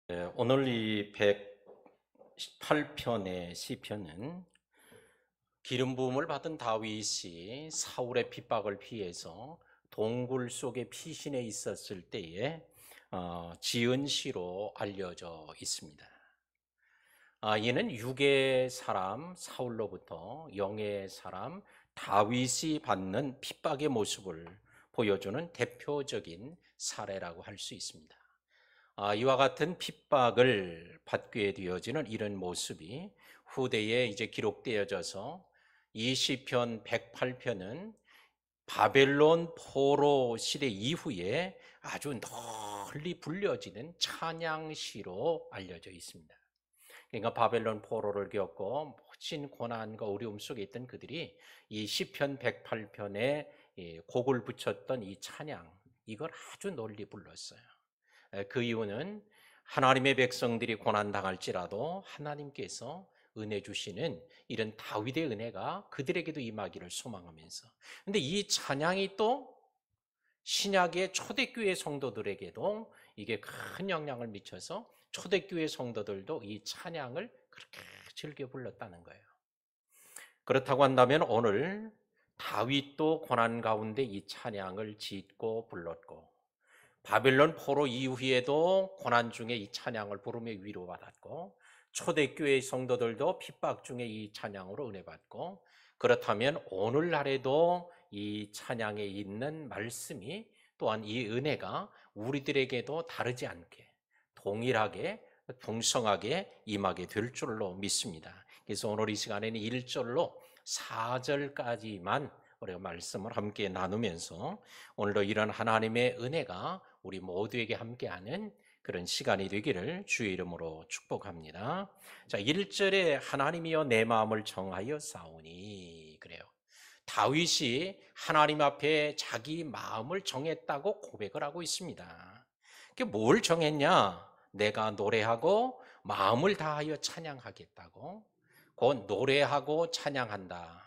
네, 오늘 이 118편의 시편은 기름 부음을 받은 다윗이 사울의 핍박을 피해서 동굴 속에 피신해 있었을 때에 지은 시로 알려져 있습니다. 이는 육의 사람 사울로부터 영의 사람 다윗이 받는 핍박의 모습을 보여주는 대표적인 사례라고 할 수 있습니다. 이와 같은 핍박을 받게 되어지는 이런 모습이 후대에 이제 기록되어져서 이 시편 108편은 바벨론 포로 시대 이후에 아주 널리 불려지는 찬양시로 알려져 있습니다. 그러니까 바벨론 포로를 겪고 모진 고난과 어려움 속에 있던 그들이 이 시편 108편에 곡을 붙였던 이 찬양, 이걸 아주 널리 불렀어요. 그 이유는 하나님의 백성들이 고난당할지라도 하나님께서 은혜 주시는 이런 다윗의 은혜가 그들에게도 임하기를 소망하면서, 근데 이 찬양이 또 신약의 초대교회 성도들에게도 이게 큰 영향을 미쳐서 초대교회 성도들도 이 찬양을 그렇게 즐겨 불렀다는 거예요. 그렇다고 한다면 오늘 다윗도 고난 가운데 이 찬양을 짓고 불렀고, 바벨론 포로 이후에도 고난 중에 이 찬양을 부르며 위로받았고, 초대교회 성도들도 핍박 중에 이 찬양으로 은혜받고, 그렇다면 오늘날에도 이 찬양에 있는 말씀이, 또한 이 은혜가 우리들에게도 다르지 않게 동일하게 풍성하게 임하게 될 줄로 믿습니다. 그래서 오늘 이 시간에는 1절로 4절까지만 우리가 말씀을 함께 나누면서 오늘도 이런 하나님의 은혜가 우리 모두에게 함께하는 그런 시간이 되기를 주의 이름으로 축복합니다. 자, 1절에 하나님이여 내 마음을 정하여 싸우니, 그래요. 다윗이 하나님 앞에 자기 마음을 정했다고 고백을 하고 있습니다. 그게 뭘 정했냐? 내가 노래하고 마음을 다하여 찬양하겠다고. 곧 노래하고 찬양한다,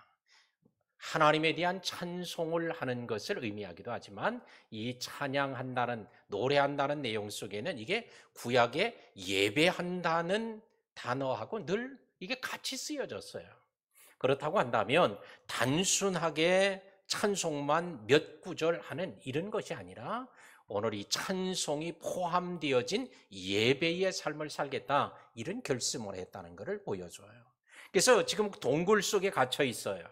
하나님에 대한 찬송을 하는 것을 의미하기도 하지만, 이 찬양한다는, 노래한다는 내용 속에는 이게 구약의 예배한다는 단어하고 늘 이게 같이 쓰여졌어요. 그렇다고 한다면 단순하게 찬송만 몇 구절 하는 이런 것이 아니라, 오늘 이 찬송이 포함되어진 예배의 삶을 살겠다, 이런 결심을 했다는 것을 보여줘요. 그래서 지금 동굴 속에 갇혀 있어요.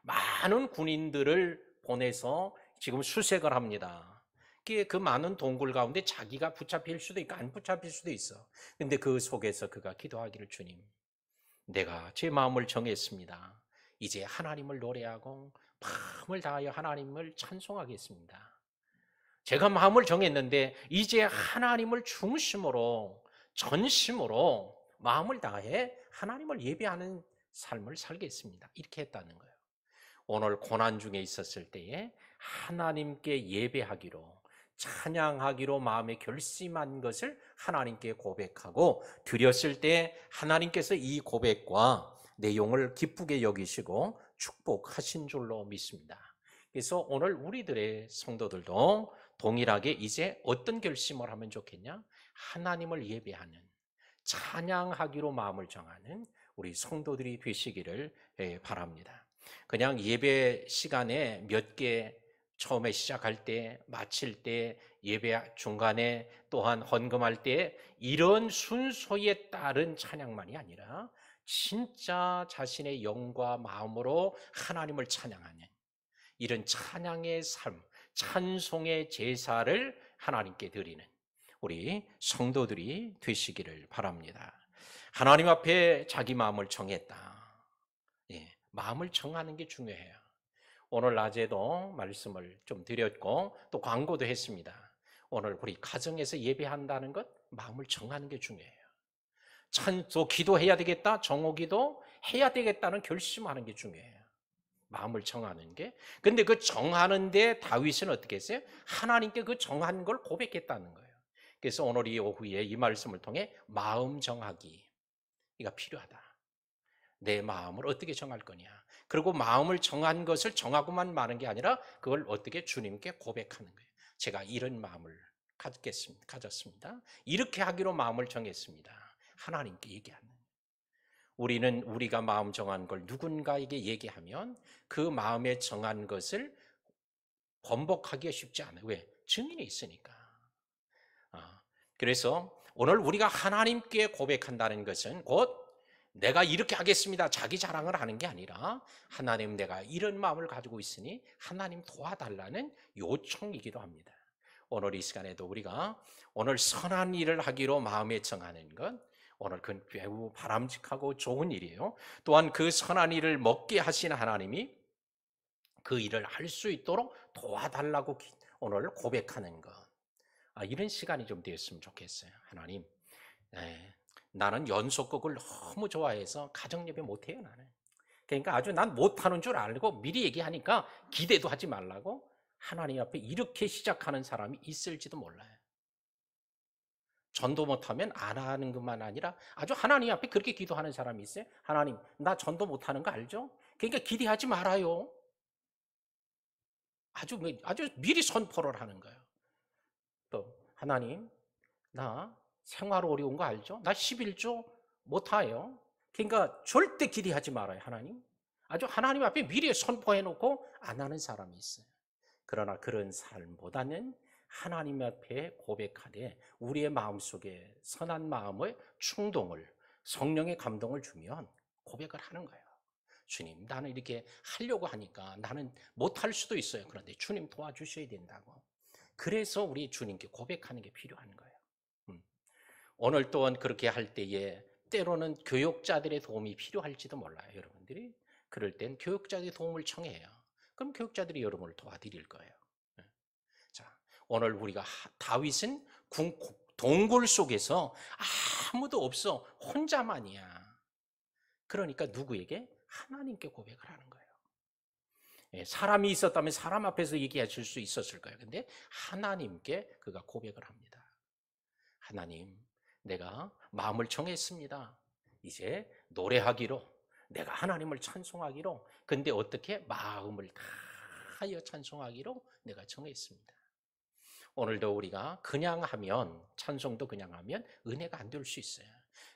많은 군인들을 보내서 지금 수색을 합니다. 그 많은 동굴 가운데 자기가 붙잡힐 수도 있고 안 붙잡힐 수도 있어. 근데 그 속에서 그가 기도하기를, 주님, 내가 제 마음을 정했습니다. 이제 하나님을 노래하고 마음을 다하여 하나님을 찬송하겠습니다. 제가 마음을 정했는데 이제 하나님을 중심으로, 전심으로 마음을 다해 하나님을 예배하는 삶을 살겠습니다. 이렇게 했다는 거예요. 오늘 고난 중에 있었을 때에 하나님께 예배하기로, 찬양하기로 마음에 결심한 것을 하나님께 고백하고 드렸을 때 하나님께서 이 고백과 내용을 기쁘게 여기시고 축복하신 줄로 믿습니다. 그래서 오늘 우리들의 성도들도 동일하게 이제 어떤 결심을 하면 좋겠냐? 하나님을 예배하는, 찬양하기로 마음을 정하는 우리 성도들이 되시기를 바랍니다. 그냥 예배 시간에 몇 개, 처음에 시작할 때, 마칠 때, 예배 중간에, 또한 헌금할 때, 이런 순서에 따른 찬양만이 아니라 진짜 자신의 영과 마음으로 하나님을 찬양하는 이런 찬양의 삶, 찬송의 제사를 하나님께 드리는 우리 성도들이 되시기를 바랍니다. 하나님 앞에 자기 마음을 정했다. 마음을 정하는 게 중요해요. 오늘 낮에도 말씀을 좀 드렸고 또 광고도 했습니다. 오늘 우리 가정에서 예배한다는 것, 마음을 정하는 게 중요해요. 또 기도해야 되겠다, 정오기도 해야 되겠다는 결심하는 게 중요해요. 마음을 정하는 게. 근데 그 정하는데 다윗은 어떻게 했어요? 하나님께 그 정한 걸 고백했다는 거예요. 그래서 오늘 이 오후에 이 말씀을 통해 마음 정하기가 필요하다. 내 마음을 어떻게 정할 거냐. 그리고 마음을 정한 것을 정하고만 마는 게 아니라 그걸 어떻게 주님께 고백하는 거예요. 제가 이런 마음을 가졌습니다. 이렇게 하기로 마음을 정했습니다. 하나님께 얘기하는. 우리는 우리가 마음 정한 걸 누군가에게 얘기하면 그 마음에 정한 것을 번복하기가 쉽지 않아요. 왜? 증인이 있으니까. 그래서 오늘 우리가 하나님께 고백한다는 것은 곧 내가 이렇게 하겠습니다. 자기 자랑을 하는 게 아니라 하나님, 내가 이런 마음을 가지고 있으니 하나님 도와달라는 요청이기도 합니다. 오늘 이 시간에도 우리가 오늘 선한 일을 하기로 마음에 정하는 것, 오늘 그건 매우 바람직하고 좋은 일이에요. 또한 그 선한 일을 먹게 하시는 하나님이 그 일을 할 수 있도록 도와달라고 오늘 고백하는 것, 이런 시간이 좀 되었으면 좋겠어요. 하나님, 나는 연속극을 너무 좋아해서 가정예배 못해요. 나는. 그러니까 아주 난 못하는 줄 알고 미리 얘기하니까 기대도 하지 말라고. 하나님 앞에 이렇게 시작하는 사람이 있을지도 몰라요. 전도 못하면 안 하는 것만 아니라 아주 하나님 앞에 그렇게 기도하는 사람이 있어요. 하나님, 나 전도 못하는 거 알죠? 그러니까 기대하지 말아요. 아주 미리 선포를 하는 거예요. 또 하나님, 나 생활 어려운 거 알죠? 나 11조 못해요. 그러니까 절대 기대하지 말아요. 하나님. 아주 하나님 앞에 미리 선포해 놓고 안 하는 사람이 있어요. 그러나 그런 삶보다는 하나님 앞에 고백하되 우리의 마음속에 선한 마음의 충동을, 성령의 감동을 주면 고백을 하는 거예요. 주님, 나는 이렇게 하려고 하니까 나는 못할 수도 있어요. 그런데 주님 도와주셔야 된다고. 그래서 우리 주님께 고백하는 게 필요한 거예요. 오늘 또한 그렇게 할 때에 때로는 교육자들의 도움이 필요할지도 몰라요. 여러분들이 그럴 땐 교육자들의 도움을 청해요. 그럼 교육자들이 여러분을 도와드릴 거예요. 자, 오늘 우리가 다윗은 동굴 속에서 아무도 없어, 혼자만이야. 그러니까 누구에게? 하나님께 고백을 하는 거예요. 사람이 있었다면 사람 앞에서 얘기하실 수 있었을 거예요. 근데 하나님께 그가 고백을 합니다. 하나님, 내가 마음을 정했습니다. 이제 노래하기로, 내가 하나님을 찬송하기로. 근데 어떻게? 마음을 다하여 찬송하기로 내가 정했습니다. 오늘도 우리가 그냥 하면, 찬송도 그냥 하면 은혜가 안 될 수 있어요.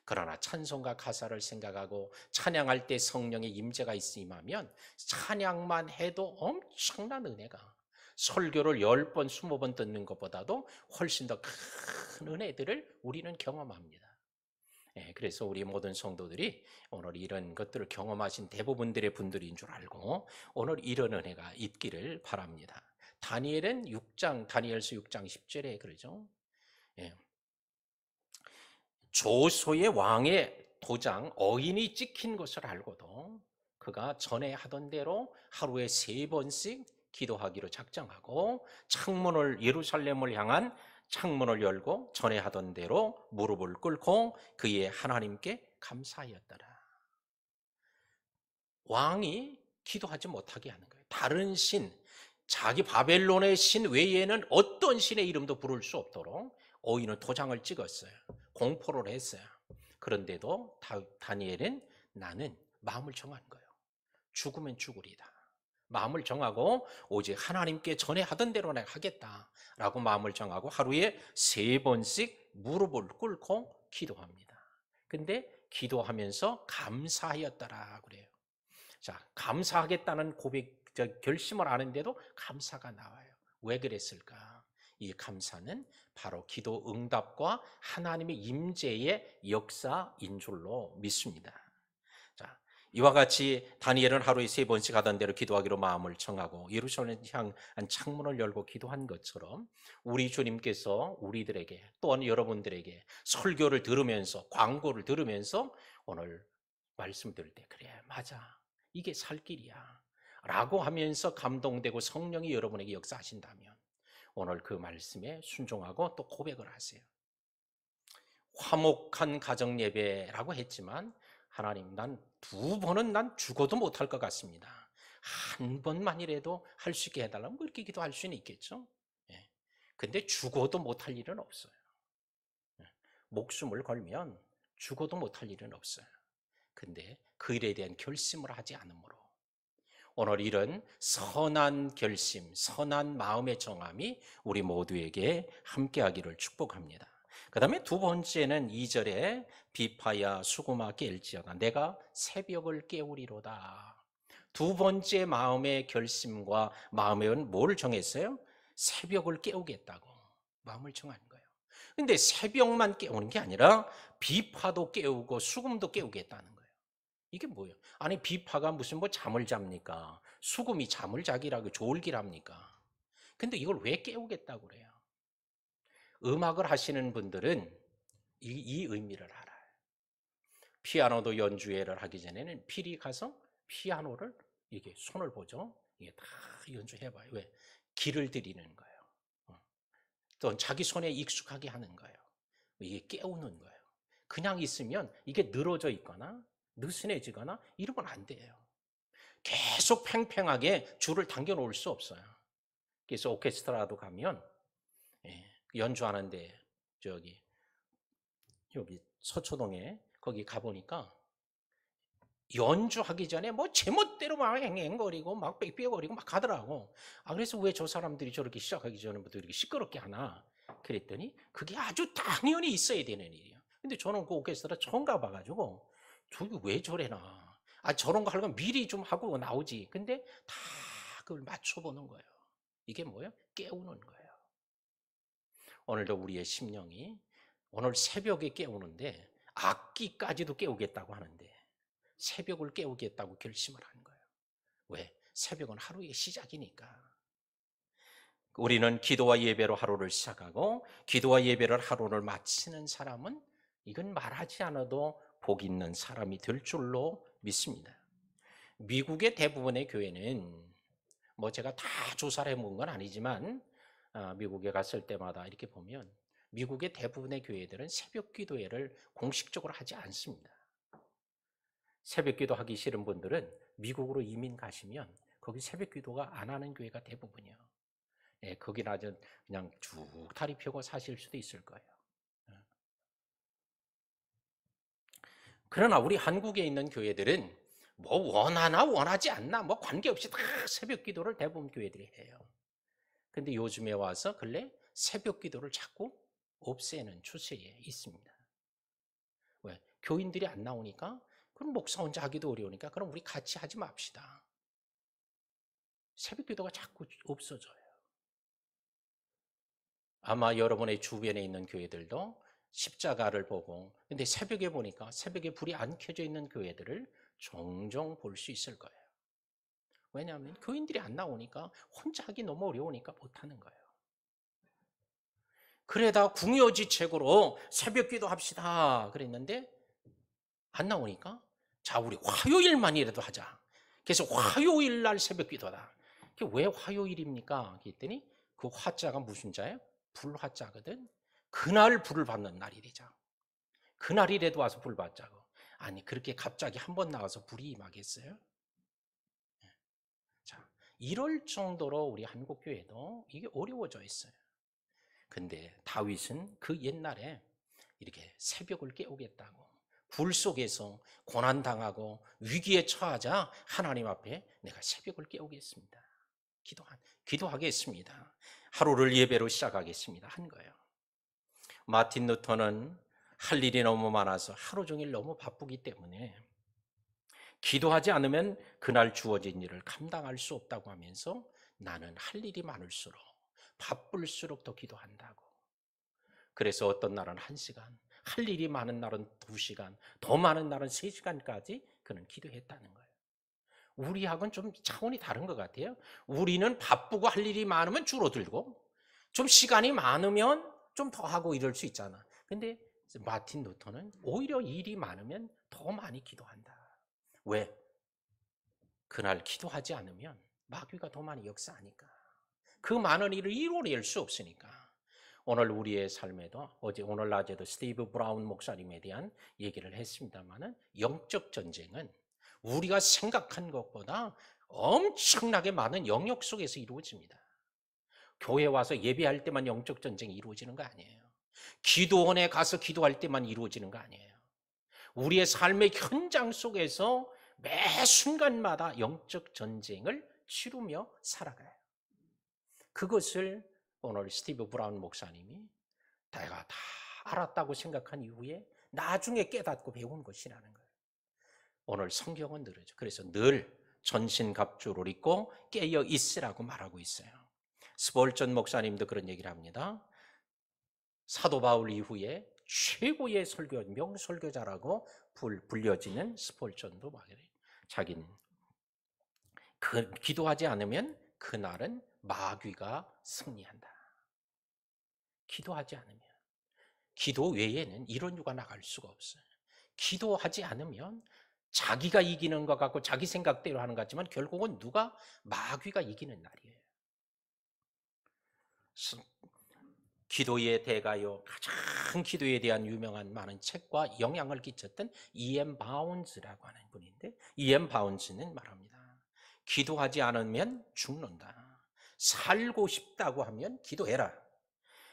그러나 찬송과 가사를 생각하고 찬양할 때 성령의 임재가 있으면 찬양만 해도 엄청난 은혜가, 설교를 10번, 20번 듣는 것보다도 훨씬 더 큰 은혜들을 우리는 경험합니다. 그래서 우리 모든 성도들이 오늘 이런 것들을 경험하신 대부분들의 분들인 줄 알고 오늘 이런 은혜가 있기를 바랍니다. 다니엘서 6장 10절에 그러죠. 조소의 왕의 도장 어인이 찍힌 것을 알고도 그가 전에 하던 대로 하루에 3번씩 기도하기로 작정하고 예루살렘을 향한 창문을 열고 전에 하던 대로 무릎을 꿇고 그의 하나님께 감사하였더라. 왕이 기도하지 못하게 하는 거예요. 다른 신, 자기 바벨론의 신 외에는 어떤 신의 이름도 부를 수 없도록 어인은 도장을 찍었어요. 공포를 했어요. 그런데도 다니엘은 나는 마음을 정한 거예요. 죽으면 죽으리다. 마음을 정하고 오직 하나님께 전에 하던 대로 내가 하겠다라고 마음을 정하고 하루에 3번씩 무릎을 꿇고 기도합니다. 근데 기도하면서 감사하였더라 그래요. 자, 감사하겠다는 결심을 하는데도 감사가 나와요. 왜 그랬을까? 이 감사는 바로 기도 응답과 하나님의 임재의 역사인 줄로 믿습니다. 자, 이와 같이 다니엘은 하루에 3번씩 하던 대로 기도하기로 마음을 정하고 예루살렘 향한 창문을 열고 기도한 것처럼 우리 주님께서 우리들에게 또한 여러분들에게 설교를 들으면서 광고를 들으면서 오늘 말씀 들을 때 그래 맞아 이게 살 길이야 라고 하면서 감동되고 성령이 여러분에게 역사하신다면 오늘 그 말씀에 순종하고 또 고백을 하세요. 화목한 가정 예배라고 했지만 하나님 난 2번은 난 죽어도 못할 것 같습니다. 한 번만이라도 할 수 있게 해달라면 그렇게 기도할 수는 있겠죠. 근데 죽어도 못할 일은 없어요. 목숨을 걸면 죽어도 못할 일은 없어요. 근데 그 일에 대한 결심을 하지 않으므로 오늘 이런 선한 결심, 선한 마음의 정함이 우리 모두에게 함께하기를 축복합니다. 그 다음에 두 번째는 2절에 비파야 수구마 깰지어다 내가 새벽을 깨우리로다. 두 번째 마음의 결심과 마음은 뭘 정했어요? 새벽을 깨우겠다고 마음을 정한 거예요. 근데 새벽만 깨우는 게 아니라 비파도 깨우고 수금도 깨우겠다는 거예요. 이게 뭐예요? 아니 비파가 무슨 뭐 잠을 잡니까? 수금이 잠을 자기라고 졸기랍니까? 근데 이걸 왜 깨우겠다고 그래요? 음악을 하시는 분들은 이 의미를 알아요. 피아노도 연주회를 하기 전에는 필히 가서 피아노를 이게 손을 보죠. 이게 다 연주해봐요. 왜? 기를 들이는 거예요. 또 자기 손에 익숙하게 하는 거예요. 이게 깨우는 거예요. 그냥 있으면 이게 늘어져 있거나 느슨해지거나 이러면 안 돼요. 계속 팽팽하게 줄을 당겨 놓을 수 없어요. 그래서 오케스트라도 가면 연주하는데 여기 서초동에 거기 가보니까 연주하기 전에 뭐 제멋대로 막 앵앵거리고 막 빽빽거리고 막 하더라고. 그래서 왜 저 사람들이 저렇게 시작하기 전부터 이렇게 시끄럽게 하나? 그랬더니 그게 아주 당연히 있어야 되는 일이에요. 근데 저는 그 오케스트라 처음 가봐가지고 저기 왜 저래나? 저런 거 하려면 미리 좀 하고 나오지. 근데 다 그걸 맞춰보는 거예요. 이게 뭐예요? 깨우는 거예요. 오늘도 우리의 심령이 오늘 새벽에 깨우는데 악기까지도 깨우겠다고 하는데 새벽을 깨우겠다고 결심을 한 거예요. 왜? 새벽은 하루의 시작이니까. 우리는 기도와 예배로 하루를 시작하고 기도와 예배를 하루를 마치는 사람은 이건 말하지 않아도 복 있는 사람이 될 줄로 믿습니다. 미국의 대부분의 교회는 뭐 제가 다 조사를 해본 건 아니지만 미국에 갔을 때마다 이렇게 보면 미국의 대부분의 교회들은 새벽 기도회를 공식적으로 하지 않습니다. 새벽 기도 하기 싫은 분들은 미국으로 이민 가시면 거기 새벽 기도가 안 하는 교회가 대부분이요. 거기는 아주 그냥 쭉 다리 펴고 사실 수도 있을 거예요. 그러나 우리 한국에 있는 교회들은 뭐 원하나 원하지 않나 뭐 관계없이 다 새벽 기도를 대부분 교회들이 해요. 근데 요즘에 와서 근래 새벽 기도를 자꾸 없애는 추세에 있습니다. 왜? 교인들이 안 나오니까 그럼 목사 혼자 하기도 어려우니까 그럼 우리 같이 하지 맙시다. 새벽 기도가 자꾸 없어져요. 아마 여러분의 주변에 있는 교회들도 십자가를 보고 근데 새벽에 보니까 새벽에 불이 안 켜져 있는 교회들을 종종 볼 수 있을 거예요. 왜냐하면 교인들이 안 나오니까 혼자 하기 너무 어려우니까 못하는 거예요. 그래다 궁여지책으로 새벽 기도합시다 그랬는데 안 나오니까 자 우리 화요일만이라도 하자. 그래서 화요일 날 새벽 기도다. 왜 화요일입니까? 그랬더니 그 화자가 무슨 자예요? 불화자거든. 그날 불을 받는 날이 되죠. 그날이라도 와서 불 받자고. 아니 그렇게 갑자기 한 번 나와서 불이 임하겠어요? 자, 이럴 정도로 우리 한국 교회도 이게 어려워져 있어요. 근데 다윗은 그 옛날에 이렇게 새벽을 깨우겠다고 불 속에서 고난당하고 위기에 처하자 하나님 앞에 내가 새벽을 깨우겠습니다. 기도하겠습니다. 하루를 예배로 시작하겠습니다. 한 거예요. 마틴 루터는 할 일이 너무 많아서 하루 종일 너무 바쁘기 때문에 기도하지 않으면 그날 주어진 일을 감당할 수 없다고 하면서 나는 할 일이 많을수록 바쁠수록 더 기도한다고. 그래서 어떤 날은 1시간, 할 일이 많은 날은 2시간, 더 많은 날은 3시간까지 그는 기도했다는 거예요. 우리하고는 좀 차원이 다른 것 같아요. 우리는 바쁘고 할 일이 많으면 줄어들고 좀 시간이 많으면 좀 더 하고 이럴 수 있잖아. 근데 마틴 루터는 오히려 일이 많으면 더 많이 기도한다. 왜? 그날 기도하지 않으면 마귀가 더 많이 역사하니까. 그 많은 일을 이뤄낼 수 없으니까. 오늘 우리의 삶에도 오늘 낮에도 스티브 브라운 목사님에 대한 얘기를 했습니다마는 영적 전쟁은 우리가 생각한 것보다 엄청나게 많은 영역 속에서 이루어집니다. 교회 와서 예배할 때만 영적 전쟁이 이루어지는 거 아니에요. 기도원에 가서 기도할 때만 이루어지는 거 아니에요. 우리의 삶의 현장 속에서 매 순간마다 영적 전쟁을 치르며 살아가요. 그것을 오늘 스티브 브라운 목사님이 내가 다 알았다고 생각한 이후에 나중에 깨닫고 배운 것이라는 거예요. 오늘 성경은 늘어져. 그래서 늘 전신갑주를 입고 깨어 있으라고 말하고 있어요. 스볼전 목사님도 그런 얘기를 합니다. 사도 바울 이후에 최고의 명설교자라고 불려지는 스폴전도 말이에요. 자기는 기도하지 않으면 그날은 마귀가 승리한다. 기도하지 않으면. 기도 외에는 이런 유가 나갈 수가 없어요. 기도하지 않으면 자기가 이기는 것 같고 자기 생각대로 하는 것 같지만 결국은 마귀가 이기는 날이에요. 기도의 대가요, 가장 기도에 대한 유명한 많은 책과 영향을 끼쳤던 E.M. 바운즈라고 하는 분인데, E.M. 바운즈는 말합니다. 기도하지 않으면 죽는다. 살고 싶다고 하면 기도해라.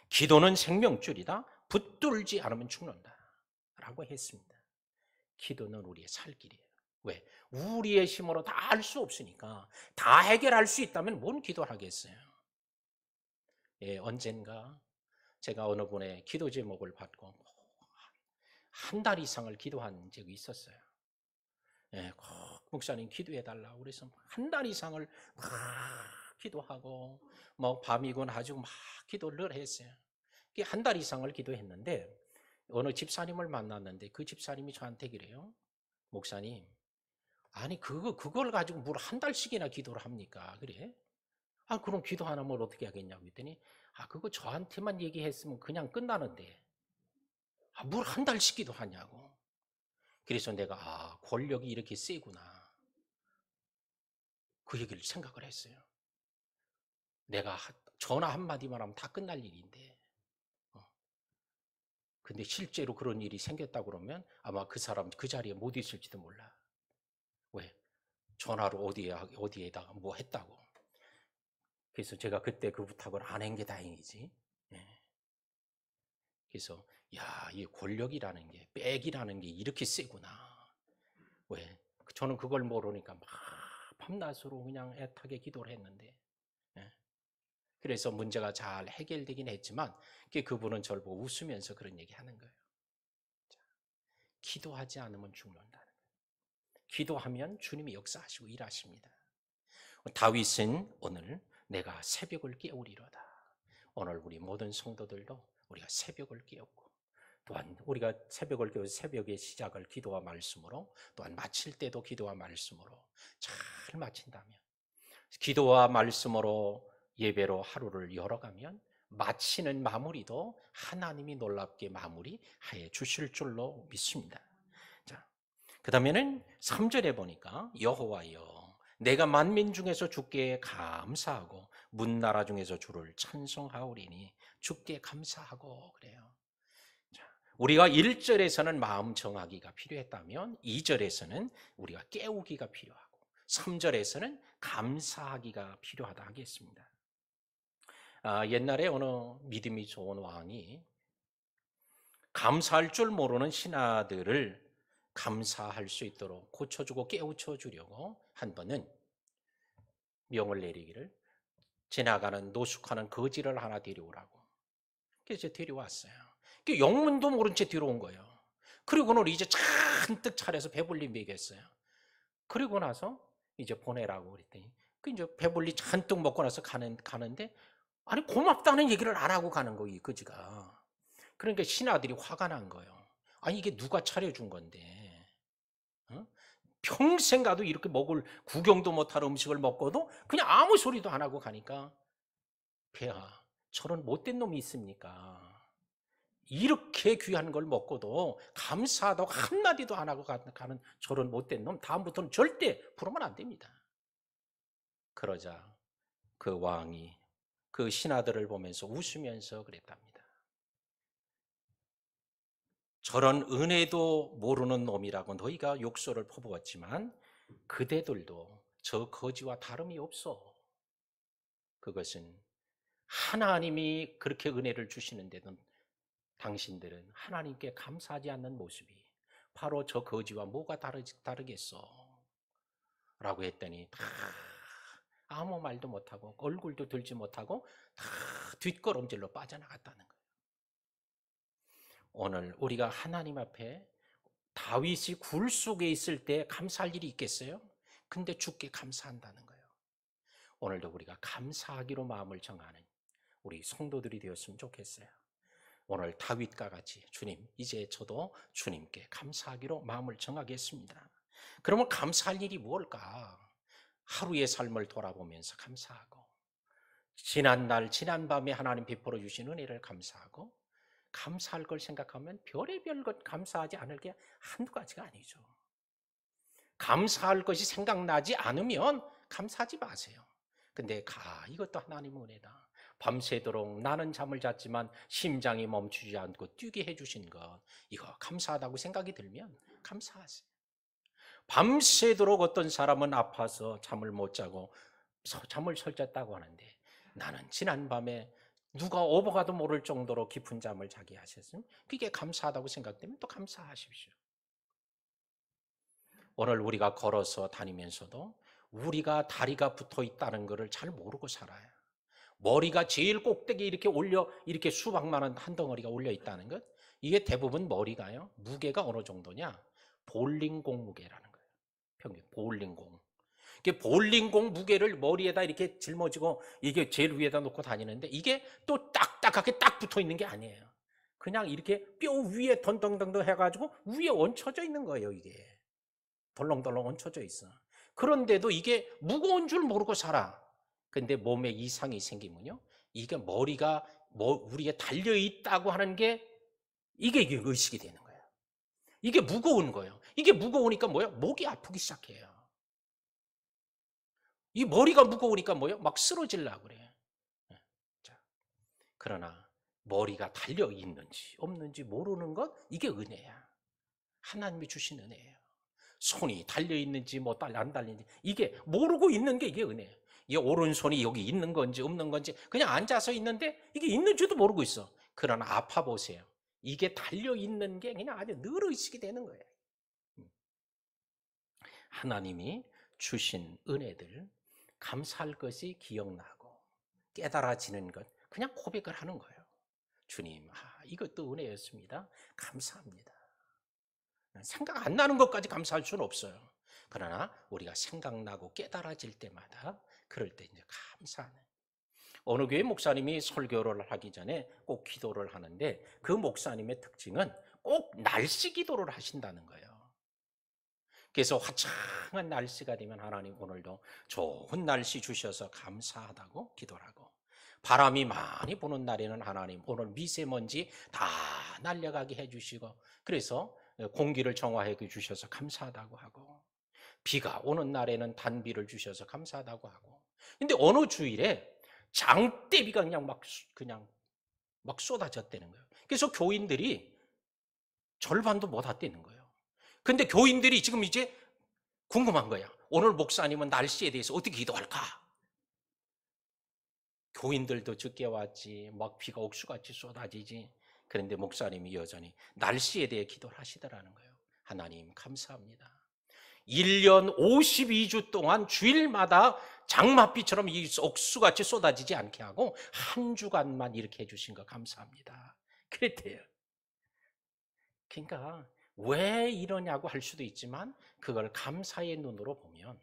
기도는 생명줄이다. 붙들지 않으면 죽는다. 라고 했습니다. 기도는 우리의 살 길이에요. 왜? 우리의 힘으로 다 할 수 없으니까. 다 해결할 수 있다면 뭔 기도를 하겠어요? 예, 언젠가 제가 어느 분의 기도 제목을 받고 한 달 이상을 기도한 적이 있었어요. 예, 꼭 목사님 기도해달라고 그래서 한 달 이상을 막 기도하고 뭐 밤이건 아주 막 기도를 했어요. 한 달 이상을 기도했는데 어느 집사님을 만났는데 그 집사님이 저한테 그래요. 목사님, 아니 그걸 가지고 뭘 한 달씩이나 기도를 합니까? 그래? 아, 그럼 기도 안 하면 어떻게 하겠냐고 했더니 그거 저한테만 얘기했으면 그냥 끝나는데 뭘 한 달씩 기도하냐고. 그래서 내가 권력이 이렇게 세구나. 그 얘기를 생각을 했어요. 내가 전화 한마디만 하면 다 끝날 일인데. 근데 실제로 그런 일이 생겼다 그러면 아마 그 사람 그 자리에 못 있을지도 몰라. 왜? 전화로 어디에다가 뭐 했다고. 그래서 제가 그때 그 부탁을 안 한 게 다행이지. 예. 그래서 이 권력이라는 게, 빽이라는 게 이렇게 세구나. 왜? 저는 그걸 모르니까 막 밤낮으로 그냥 애타게 기도를 했는데. 예. 그래서 문제가 잘 해결되긴 했지만 그분은 저를 보고 웃으면서 그런 얘기 하는 거예요. 자, 기도하지 않으면 죽는다는 거예요. 기도하면 주님이 역사하시고 일하십니다. 다윗은 오늘 내가 새벽을 깨우리로다. 오늘 우리 모든 성도들도 우리가 새벽을 깨우고 또한 우리가 새벽을 깨워 새벽의 시작을 기도와 말씀으로 또한 마칠 때도 기도와 말씀으로 잘 마친다면 기도와 말씀으로 예배로 하루를 열어가면 마치는 마무리도 하나님이 놀랍게 마무리하여 주실 줄로 믿습니다. 자, 그 다음에는 3절에 보니까 여호와여 내가 만민 중에서 주께 감사하고 문나라 중에서 주를 찬송하오리니 주께 감사하고 그래요. 자, 우리가 1절에서는 마음 정하기가 필요했다면 2절에서는 우리가 깨우기가 필요하고 3절에서는 감사하기가 필요하다 하겠습니다. 옛날에 어느 믿음이 좋은 왕이 감사할 줄 모르는 신하들을 감사할 수 있도록 고쳐주고 깨우쳐 주려고 한 번은 명을 내리기를 지나가는 노숙하는 거지를 하나 데려오라고. 그래서 데려왔어요. 영문도 모른 채 데려온 거예요. 그리고는 이제 잔뜩 차려서 배불리 먹였어요. 그리고 나서 이제 보내라고 그랬더니 이제 배불리 잔뜩 먹고 나서 가는데 아니 고맙다는 얘기를 안 하고 가는 거예요, 이 거지가. 그러니까 신하들이 화가 난 거예요. 아니 이게 누가 차려준 건데 어? 평생 가도 이렇게 구경도 못할 음식을 먹고도 그냥 아무 소리도 안 하고 가니까 폐하 저런 못된 놈이 있습니까? 이렇게 귀한 걸 먹고도 감사하다고 한마디도 안 하고 가는 저런 못된 놈 다음부터는 절대 부르면 안 됩니다. 그러자 그 왕이 그 신하들을 보면서 웃으면서 그랬답니다. 저런 은혜도 모르는 놈이라고 너희가 욕설을 퍼부었지만 그대들도 저 거지와 다름이 없어. 그것은 하나님이 그렇게 은혜를 주시는데도 당신들은 하나님께 감사하지 않는 모습이 바로 저 거지와 뭐가 다르겠어. 라고 했더니 다 아무 말도 못하고 얼굴도 들지 못하고 다 뒷걸음질로 빠져나갔다는 거예요. 오늘 우리가 하나님 앞에 다윗이 굴 속에 있을 때 감사할 일이 있겠어요? 근데 주께 감사한다는 거예요. 오늘도 우리가 감사하기로 마음을 정하는 우리 성도들이 되었으면 좋겠어요. 오늘 다윗과 같이 주님, 이제 저도 주님께 감사하기로 마음을 정하겠습니다. 그러면 감사할 일이 무엇일까? 하루의 삶을 돌아보면서 감사하고, 지난날 지난밤에 하나님 베풀어 주신 은혜를 감사하고, 감사할 걸 생각하면 별의별 것 감사하지 않을 게 한두 가지가 아니죠. 감사할 것이 생각나지 않으면 감사하지 마세요. 근데 이것도 하나님의 은혜다. 밤새도록 나는 잠을 잤지만 심장이 멈추지 않고 뛰게 해주신 것, 이거 감사하다고 생각이 들면 감사하세요. 밤새도록 어떤 사람은 아파서 잠을 못 자고 잠을 설쳤다고 하는데, 나는 지난밤에 누가 오버가도 모를 정도로 깊은 잠을 자게 하셨으면 그게 감사하다고 생각되면 또 감사하십시오. 오늘 우리가 걸어서 다니면서도 우리가 다리가 붙어 있다는 것을 잘 모르고 살아요. 머리가 제일 꼭대기에 이렇게 수박만한 한 덩어리가 올려 있다는 것, 이게 대부분 머리가요, 무게가 어느 정도냐, 볼링공 무게라는 거예요. 평균 볼링공. 이게 볼링공 무게를 머리에다 이렇게 짊어지고 이게 제일 위에다 놓고 다니는데, 이게 또 딱딱하게 딱 붙어 있는 게 아니에요. 그냥 이렇게 뼈 위에 던덩던덩 해가지고 위에 얹혀져 있는 거예요. 이게 덜렁덜렁 얹혀져 있어. 그런데도 이게 무거운 줄 모르고 살아. 근데 몸에 이상이 생기면요, 이게 머리가 우리에 달려 있다고 하는 게 이게 의식이 되는 거예요. 이게 무거운 거예요. 이게 무거우니까 뭐예요? 목이 아프기 시작해요. 이 머리가 무거우니까 뭐예요? 막 쓰러지려고 그래요. 자, 그러나 머리가 달려 있는지 없는지 모르는 것, 이게 은혜야. 하나님이 주신 은혜예요. 손이 달려 있는지 안 달리는지 이게 모르고 있는 게 이게 은혜예요. 이 오른손이 여기 있는 건지 없는 건지 그냥 앉아서 있는데 이게 있는지도 모르고 있어. 그러나 아파 보세요. 이게 달려 있는 게 그냥 아주 늘 의식이 되는 거예요. 하나님이 주신 은혜들, 감사할 것이 기억나고 깨달아지는 것, 그냥 고백을 하는 거예요. 주님, 이것도 은혜였습니다. 감사합니다. 생각 안 나는 것까지 감사할 수는 없어요. 그러나 우리가 생각나고 깨달아질 때마다 그럴 때 이제 감사하는. 어느 교회 목사님이 설교를 하기 전에 꼭 기도를 하는데, 그 목사님의 특징은 꼭 날씨 기도를 하신다는 거예요. 그래서 화창한 날씨가 되면 하나님 오늘도 좋은 날씨 주셔서 감사하다고 기도를 하고, 바람이 많이 부는 날에는 하나님 오늘 미세먼지 다 날려가게 해주시고, 그래서 공기를 정화해 주셔서 감사하다고 하고, 비가 오는 날에는 단비를 주셔서 감사하다고 하고. 근데 어느 주일에 장대비가 그냥 막 쏟아졌다는 거예요. 그래서 교인들이 절반도 못 왔다는 거예요. 근데 교인들이 지금 이제 궁금한 거야. 오늘 목사님은 날씨에 대해서 어떻게 기도할까? 교인들도 늦게 왔지, 막 비가 옥수같이 쏟아지지. 그런데 목사님이 여전히 날씨에 대해 기도를 하시더라는 거예요. 하나님 감사합니다. 1년 52주 동안 주일마다 장맛비처럼 이 옥수같이 쏟아지지 않게 하고 한 주간만 이렇게 해주신 거 감사합니다. 그랬대요. 그러니까 왜 이러냐고 할 수도 있지만, 그걸 감사의 눈으로 보면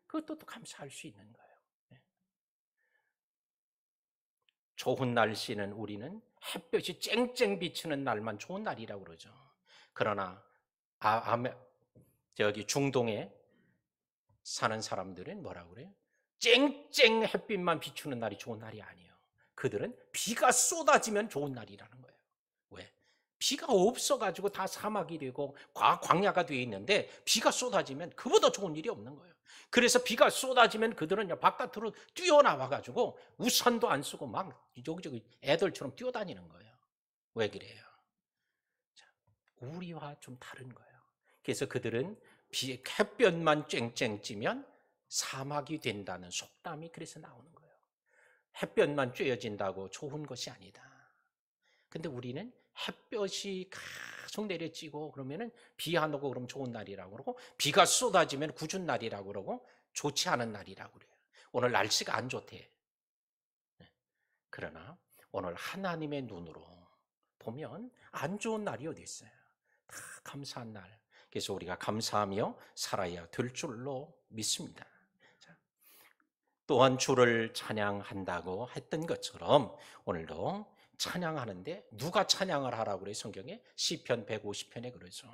그것도 또 감사할 수 있는 거예요. 좋은 날씨는 우리는 햇볕이 쨍쨍 비치는 날만 좋은 날이라고 그러죠. 그러나 중동에 사는 사람들은 뭐라고 그래요? 쨍쨍 햇빛만 비추는 날이 좋은 날이 아니에요. 그들은 비가 쏟아지면 좋은 날이라는 거예요. 왜? 비가 없어가지고 다 사막이 되고 광야가 되어 있는데, 비가 쏟아지면 그보다 좋은 일이 없는 거예요. 그래서 비가 쏟아지면 그들은 바깥으로 뛰어나와가지고 우산도 안 쓰고 막 여기저기 애들처럼 뛰어다니는 거예요. 왜 그래요? 우리와 좀 다른 거예요. 그래서 그들은 햇볕만 쨍쨍 찌면 사막이 된다는 속담이 그래서 나오는 거예요. 햇볕만 쬐어진다고 좋은 것이 아니다. 근데 우리는 햇볕이 계속 내려지고 그러면은 비 안 오고 그러면 좋은 날이라고 그러고, 비가 쏟아지면 궂은 날이라고 그러고, 좋지 않은 날이라고 그래요. 오늘 날씨가 안 좋대. 그러나 오늘 하나님의 눈으로 보면 안 좋은 날이 어디 있어요? 다 감사한 날. 그래서 우리가 감사하며 살아야 될 줄로 믿습니다. 자, 또한 주를 찬양한다고 했던 것처럼 오늘도 찬양하는데 누가 찬양을 하라고 그래요? 성경에 시편 150편에 그러죠.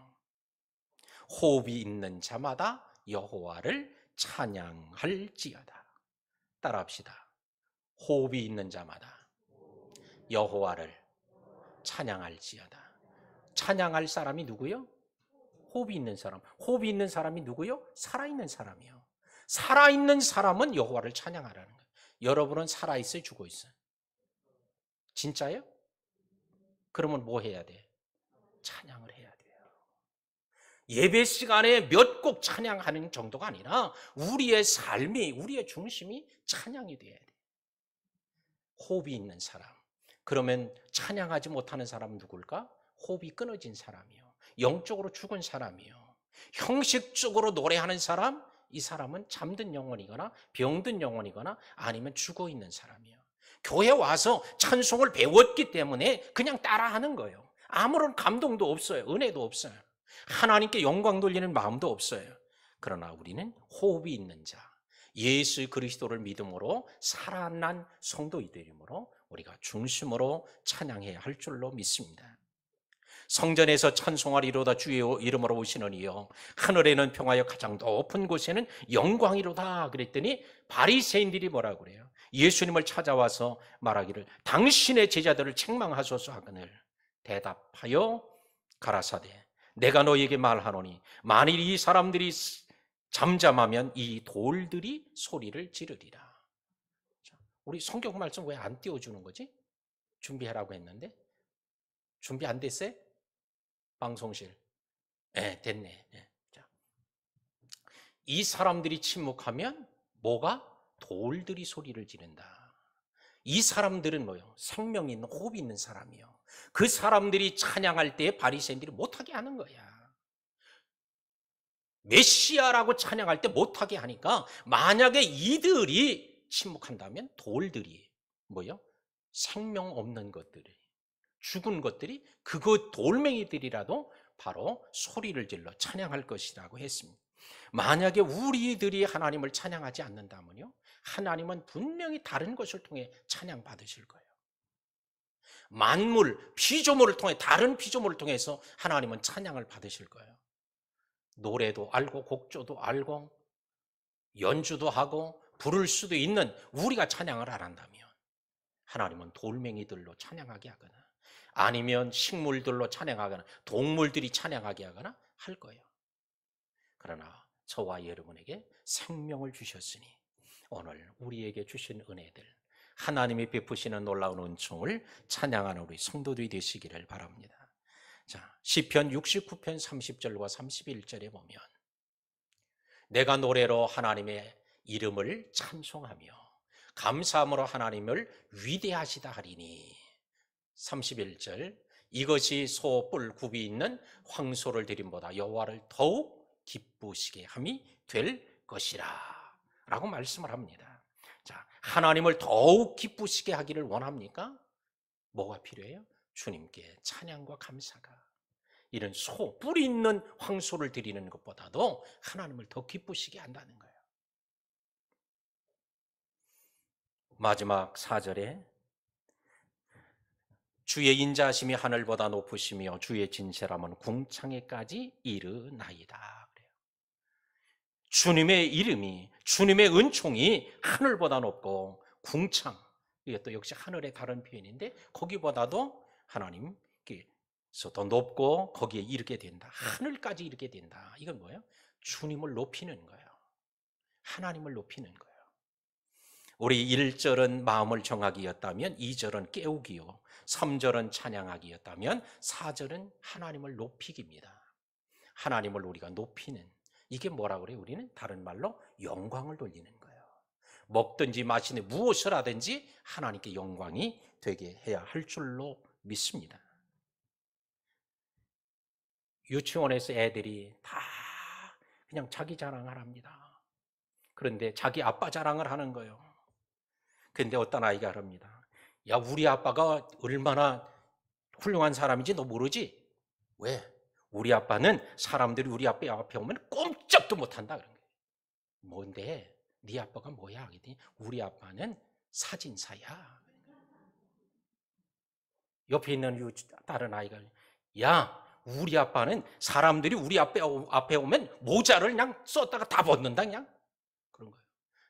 호흡이 있는 자마다 여호와를 찬양할지어다. 따라합시다. 호흡이 있는 자마다 여호와를 찬양할지어다. 찬양할 사람이 누구요? 호흡이 있는 사람. 호흡이 있는 사람이 누구요? 살아있는 사람이요. 살아있는 사람은 여호와를 찬양하라는 거예요. 여러분은 살아있어요? 죽어있어요? 진짜요? 그러면 뭐 해야 돼? 찬양을 해야 돼요. 예배 시간에 몇 곡 찬양하는 정도가 아니라 우리의 삶이, 우리의 중심이 찬양이 돼야 돼. 호흡이 있는 사람. 그러면 찬양하지 못하는 사람은 누굴까? 호흡이 끊어진 사람이요. 영적으로 죽은 사람이요. 형식적으로 노래하는 사람, 이 사람은 잠든 영혼이거나 병든 영혼이거나 아니면 죽어 있는 사람이요. 교회 와서 찬송을 배웠기 때문에 그냥 따라하는 거예요. 아무런 감동도 없어요. 은혜도 없어요. 하나님께 영광 돌리는 마음도 없어요. 그러나 우리는 호흡이 있는 자, 예수 그리스도를 믿음으로 살아난 성도이되므로 우리가 중심으로 찬양해야 할 줄로 믿습니다. 성전에서 찬송하리로다 주의 이름으로 오시는 이여 하늘에는 평화여 가장 높은 곳에는 영광이로다 그랬더니 바리새인들이 뭐라고 그래요? 예수님을 찾아와서 말하기를 당신의 제자들을 책망하소서 하거늘 대답하여 가라사대 내가 너에게 말하노니 만일 이 사람들이 잠잠하면 이 돌들이 소리를 지르리라. 우리 성경 말씀 왜 안 띄워주는 거지? 준비하라고 했는데 준비 안 됐어요? 방송실. 네, 됐네. 네. 자, 이 사람들이 침묵하면 뭐가? 돌들이 소리를 지른다. 이 사람들은 뭐요? 생명 있는 호흡이 있는 사람이요. 그 사람들이 찬양할 때 바리새인들이 못하게 하는 거야. 메시아라고 찬양할 때 못하게 하니까 만약에 이들이 침묵한다면 돌들이 뭐요? 생명 없는 것들이 죽은 것들이 그거 돌멩이들이라도 바로 소리를 질러 찬양할 것이라고 했습니다. 만약에 우리들이 하나님을 찬양하지 않는다면요, 하나님은 분명히 다른 것을 통해 찬양 받으실 거예요. 만물, 피조물을 통해 다른 피조물을 통해서 하나님은 찬양을 받으실 거예요. 노래도 알고 곡조도 알고 연주도 하고 부를 수도 있는 우리가 찬양을 안 한다면 하나님은 돌멩이들로 찬양하게 하거나 아니면 식물들로 찬양하거나 동물들이 찬양하게 하거나 할 거예요. 그러나 저와 여러분에게 생명을 주셨으니 오늘 우리에게 주신 은혜들 하나님이 베푸시는 놀라운 은총을 찬양하는 우리 성도들이 되시기를 바랍니다. 자, 시편 69편 30절과 31절에 보면 내가 노래로 하나님의 이름을 찬송하며 감사함으로 하나님을 위대하시다 하리니 31절 이것이 소 뿔 굽이 있는 황소를 드림보다 여호와를 더욱 기쁘시게 함이 될 것이라 라고 말씀을 합니다. 자, 하나님을 더욱 기쁘시게 하기를 원합니까? 뭐가 필요해요? 주님께 찬양과 감사가 이런 소, 뿔이 있는 황소를 드리는 것보다도 하나님을 더 기쁘시게 한다는 거예요. 마지막 4절에 주의 인자하심이 하늘보다 높으시며 주의 진실함은 궁창에까지 이르나이다. 그래요. 주님의 이름이 주님의 은총이 하늘보다 높고 궁창 이것도 역시 하늘의 다른 표현인데 거기보다도 하나님께서 더 높고 거기에 이르게 된다. 하늘까지 이르게 된다. 이건 뭐예요? 주님을 높이는 거예요. 하나님을 높이는 거예요. 우리 1절은 마음을 정하기였다면 2절은 깨우기요 3절은 찬양하기였다면 4절은 하나님을 높이기입니다. 하나님을 우리가 높이는 이게 뭐라고 그래요? 우리는 다른 말로 영광을 돌리는 거예요. 먹든지 마시든 무엇을 하든지 하나님께 영광이 되게 해야 할 줄로 믿습니다. 유치원에서 애들이 다 그냥 자기 자랑을 합니다. 그런데 자기 아빠 자랑을 하는 거예요. 근데 어떤 아이가 그럽니다. 야, 우리 아빠가 얼마나 훌륭한 사람인지 너 모르지? 왜? 우리 아빠는 사람들이 우리 아빠 앞에 오면 꼼짝도 못한다 그런 거예요. 뭔데? 네 아빠가 뭐야? 그랬더니 우리 아빠는 사진사야. 옆에 있는 다른 아이가 야, 우리 아빠는 사람들이 우리 앞에 오면 모자를 그냥 썼다가 다 벗는다 그냥 그런 거예요.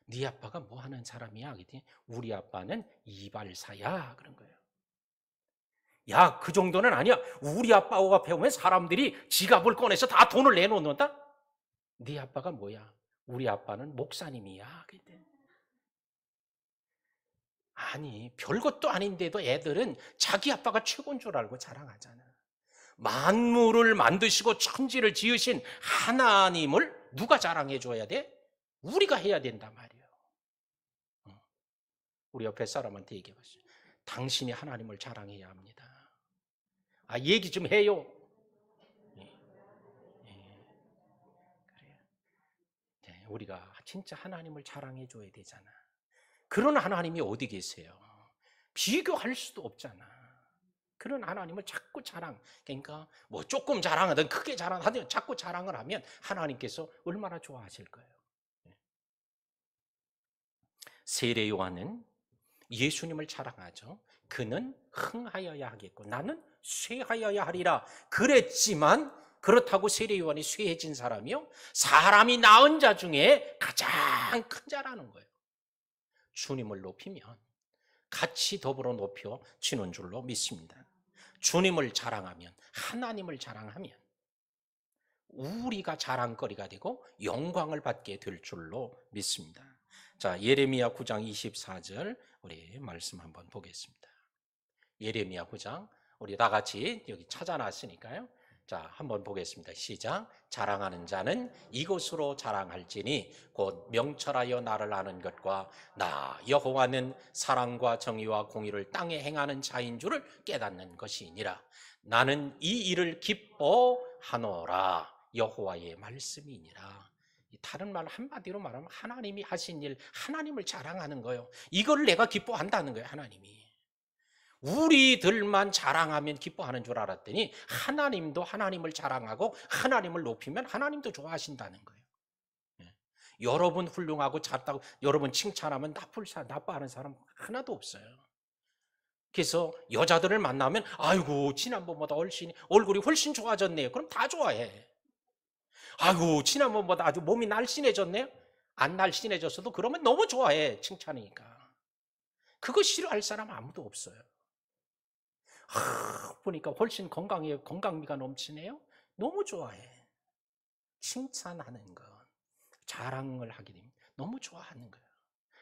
네 아빠가 뭐 하는 사람이야? 그랬더니 우리 아빠는 이발사야 그런 거예요. 야, 그 정도는 아니야. 우리 아빠 앞에 오면 사람들이 지갑을 꺼내서 다 돈을 내놓는다? 네 아빠가 뭐야? 우리 아빠는 목사님이야. 그랬더니 아니, 별것도 아닌데도 애들은 자기 아빠가 최고인 줄 알고 자랑하잖아. 만물을 만드시고 천지를 지으신 하나님을 누가 자랑해 줘야 돼? 우리가 해야 된단 말이에요. 우리 옆에 사람한테 얘기해 봤어요. 당신이 하나님을 자랑해야 합니다. 아, 얘기 좀 해요. 예, 예, 그래요. 네, 우리가 진짜 하나님을 자랑해 줘야 되잖아. 그런 하나님이 어디 계세요? 비교할 수도 없잖아. 그런 하나님을 자꾸 그러니까 뭐 조금 자랑하든 크게 자랑하든 자꾸 자랑을 하면 하나님께서 얼마나 좋아하실 거예요. 세례 요한은 예수님을 자랑하죠. 그는 흥하여야 하겠고 나는 쇠하여야 하리라 그랬지만 그렇다고 세례 요한이 쇠해진 사람이요? 사람이 낳은 자 중에 가장 큰 자라는 거예요. 주님을 높이면 같이 더불어 높여 주는 줄로 믿습니다. 주님을 자랑하면, 하나님을 자랑하면 우리가 자랑거리가 되고 영광을 받게 될 줄로 믿습니다. 자, 예레미야 9장 24절 우리 말씀 한번 보겠습니다. 예레미야 9장 우리 다 같이 여기 찾아놨으니까요. 자, 한번 보겠습니다. 시작. 자랑하는 자는 이것으로 자랑할지니 곧 명철하여 나를 아는 것과 나 여호와는 사랑과 정의와 공의를 땅에 행하는 자인 줄을 깨닫는 것이니라. 나는 이 일을 기뻐하노라. 여호와의 말씀이니라. 다른 말 한마디로 말하면 하나님이 하신 일, 하나님을 자랑하는 거예요. 이걸 내가 기뻐한다는 거예요. 하나님이. 우리들만 자랑하면 기뻐하는 줄 알았더니 하나님도 하나님을 자랑하고 하나님을 높이면 하나님도 좋아하신다는 거예요. 여러분 훌륭하고 잘다고 여러분 칭찬하면 나빠하는 사람 하나도 없어요. 그래서 여자들을 만나면 아이고 지난번보다 얼굴이 훨씬 좋아졌네요. 그럼 다 좋아해. 아이고 지난번보다 아주 몸이 날씬해졌네요. 안 날씬해졌어도 그러면 너무 좋아해. 칭찬이니까. 그거 싫어할 사람 아무도 없어요. 보니까 훨씬 건강미가 넘치네요. 너무 좋아해. 칭찬하는 것, 자랑을 하게 되면 너무 좋아하는 거예요.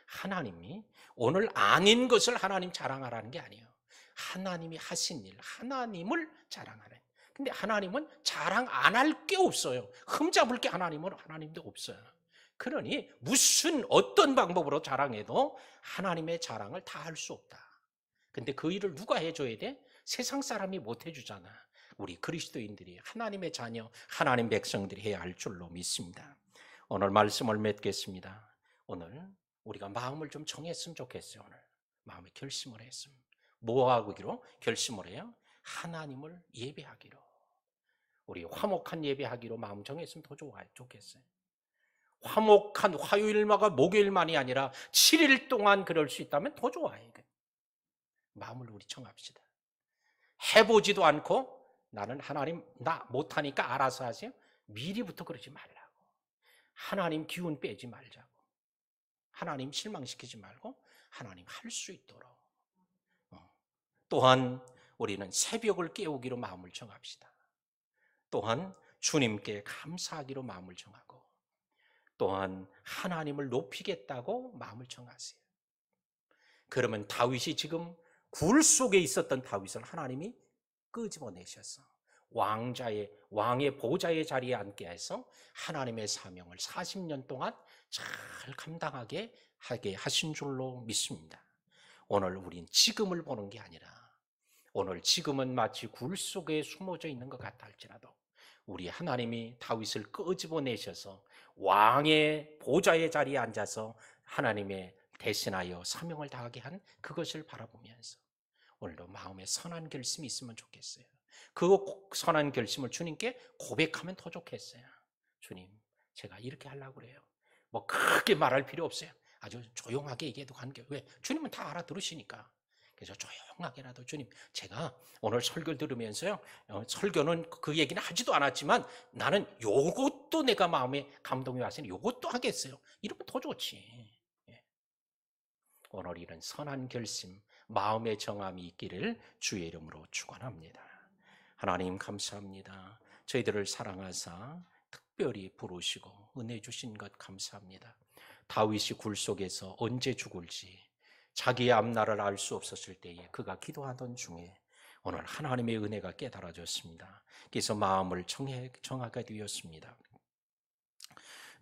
하나님이 오늘 아닌 것을 하나님 자랑하라는 게 아니에요. 하나님이 하신 일, 하나님을 자랑하는. 근데 하나님은 자랑 안 할 게 없어요. 흠잡을 게 하나님도 없어요. 그러니 무슨 어떤 방법으로 자랑해도 하나님의 자랑을 다 할 수 없다. 근데 그 일을 누가 해줘야 돼? 세상 사람이 못 해주잖아. 우리 그리스도인들이 하나님의 자녀, 하나님 백성들이 해야 할 줄로 믿습니다. 오늘 말씀을 맺겠습니다. 오늘 우리가 마음을 좀 정했으면 좋겠어요. 오늘 마음의 결심을 했으면 뭐 하기로 결심을 해요? 하나님을 예배하기로. 우리 화목한 예배하기로 마음 정했으면 더 좋겠어요. 화목한 화요일마가 목요일만이 아니라 7일 동안 그럴 수 있다면 더 좋아요. 마음을 우리 정합시다. 해보지도 않고 나는 하나님 나 못하니까 알아서 하세요. 미리부터 그러지 말라고. 하나님 기운 빼지 말자고. 하나님 실망시키지 말고 하나님 할 수 있도록. 또한 우리는 새벽을 깨우기로 마음을 정합시다. 또한 주님께 감사하기로 마음을 정하고 또한 하나님을 높이겠다고 마음을 정하세요. 그러면 다윗이 지금 굴 속에 있었던 다윗을 하나님이 끄집어내셔서 왕의 보좌의 자리에 앉게 해서 하나님의 사명을 40년 동안 잘 감당하게 하게 하신 줄로 믿습니다. 오늘 우린 지금을 보는 게 아니라 오늘 지금은 마치 굴 속에 숨어져 있는 것 같아 할지라도 우리 하나님이 다윗을 끄집어내셔서 왕의 보좌의 자리에 앉아서 하나님의 대신하여 사명을 다하게 한 그것을 바라보면서 오늘도 마음에 선한 결심이 있으면 좋겠어요. 그 선한 결심을 주님께 고백하면 더 좋겠어요. 주님, 제가 이렇게 하려고 그래요. 뭐 크게 말할 필요 없어요. 아주 조용하게 얘기해도 관계. 왜? 주님은 다 알아들으시니까. 그래서 조용하게라도 주님, 제가 오늘 설교 들으면서요, 설교는 그 얘기는 하지도 않았지만 나는 요것도 내가 마음에 감동이 왔으니 요것도 하겠어요. 이러면 더 좋지. 예. 오늘 이런 선한 결심, 마음의 정함이 있기를 주의 이름으로 축원합니다. 하나님 감사합니다. 저희들을 사랑하사 특별히 부르시고 은혜 주신 것 감사합니다. 다윗이 굴 속에서 언제 죽을지 자기의 앞날을 알 수 없었을 때에 그가 기도하던 중에 오늘 하나님의 은혜가 깨달아졌습니다. 그래서 마음을 정하게 되었습니다.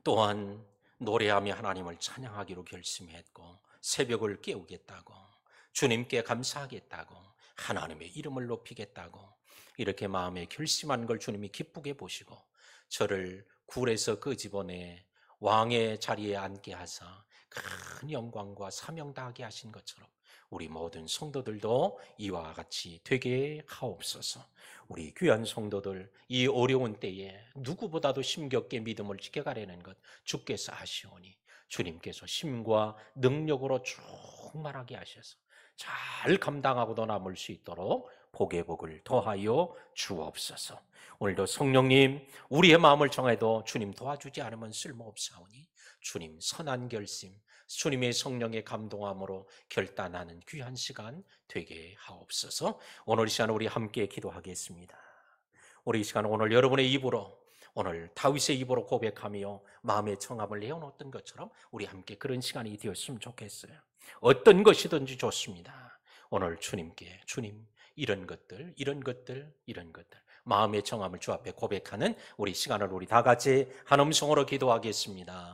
또한 노래하며 하나님을 찬양하기로 결심했고 새벽을 깨우겠다고 주님께 감사하겠다고 하나님의 이름을 높이겠다고 이렇게 마음에 결심한 걸 주님이 기쁘게 보시고 저를 굴에서 끄집어내 왕의 자리에 앉게 하사 큰 영광과 사명 다하게 하신 것처럼 우리 모든 성도들도 이와 같이 되게 하옵소서. 우리 귀한 성도들 이 어려운 때에 누구보다도 심겹게 믿음을 지켜가려는 것 주께서 아시오니 주님께서 힘과 능력으로 충만하게 하셔서 잘 감당하고도 남을 수 있도록 복의 복을 더하여 주옵소서. 오늘도 성령님 우리의 마음을 정해도 주님 도와주지 않으면 쓸모없사오니 주님 선한 결심 주님의 성령의 감동함으로 결단하는 귀한 시간 되게 하옵소서. 오늘 이 시간 우리 함께 기도하겠습니다. 우리 이 시간 오늘 여러분의 입으로 오늘 다윗의 입으로 고백하며 마음의 청함을 내어놓았던 것처럼 우리 함께 그런 시간이 되었으면 좋겠어요. 어떤 것이든지 좋습니다. 오늘 주님께 주님 이런 것들 마음의 청함을 주 앞에 고백하는 우리 시간을 우리 다 같이 한 음성으로 기도하겠습니다.